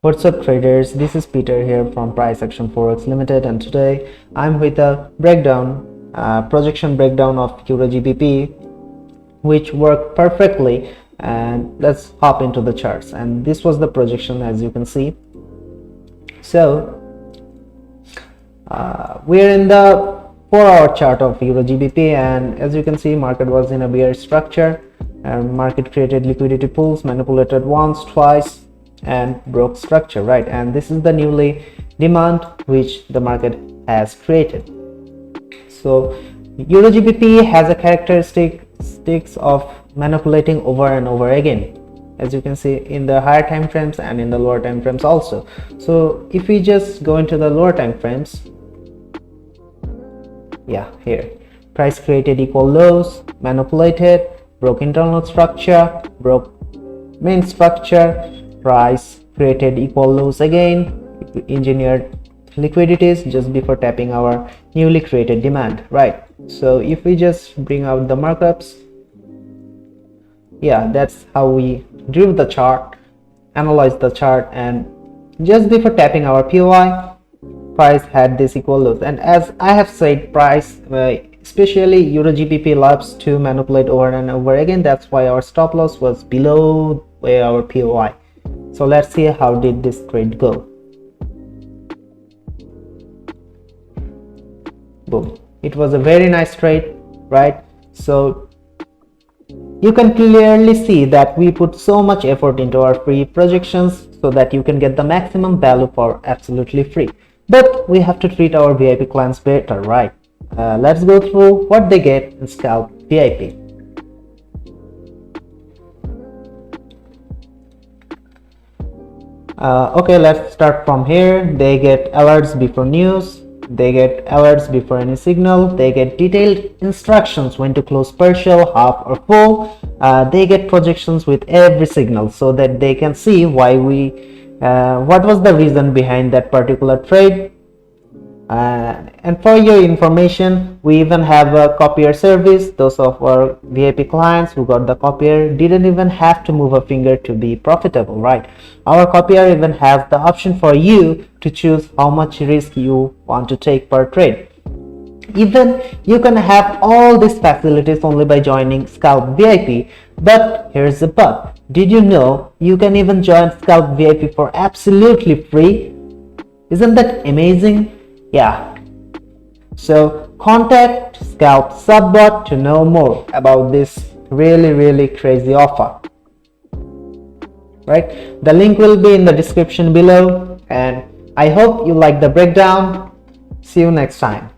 What's up traders, this is Peter here from Price Action Forex Limited, and today I'm with a projection breakdown of EURGBP, which worked perfectly. And let's hop into the charts, and this was the projection as you can see. So we're in the 4-hour chart of EURGBP, and as you can see, market was in a bear structure, and market created liquidity pools, manipulated once, twice, and broke structure, right? And this is the newly demand which the market has created. So EURGBP has a characteristics of manipulating over and over again, as you can see in the higher time frames and in the lower time frames also. So if we just go into the lower time frames, here price created equal lows, manipulated, broke internal structure, broke main structure, price created equal lows again, engineered liquidities just before tapping our newly created demand, right? So if we just bring out the markups, that's how we drew the chart, analyzed the chart, and just before tapping our POI, price had this equal lows. And as I have said, price especially EURGBP loves to manipulate over and over again. That's why our stop loss was below our POI. So let's see how did this trade go. Boom, it was a very nice trade, right? So you can clearly see that we put so much effort into our free projections so that you can get the maximum value for absolutely free. But we have to treat our VIP clients better, right? Let's go through what they get in Scalp VIP. Okay, let's start from here. They get alerts before news, they get alerts before any signal, they get detailed instructions when to close partial, half, or full. They get projections with every signal so that they can see why what was the reason behind that particular trade. And for your information, we even have a copier service. Those of our VIP clients who got the copier didn't even have to move a finger to be profitable, right? Our copier even has the option for you to choose how much risk you want to take per trade. Even you can have all these facilities only by joining Scalp VIP. But here's the but. Did you know you can even join Scalp VIP for absolutely free? Isn't that amazing? So contact Scalp Subbot to know more about this really crazy offer, right? The link will be in the description below, and I hope you like the breakdown. See you next time.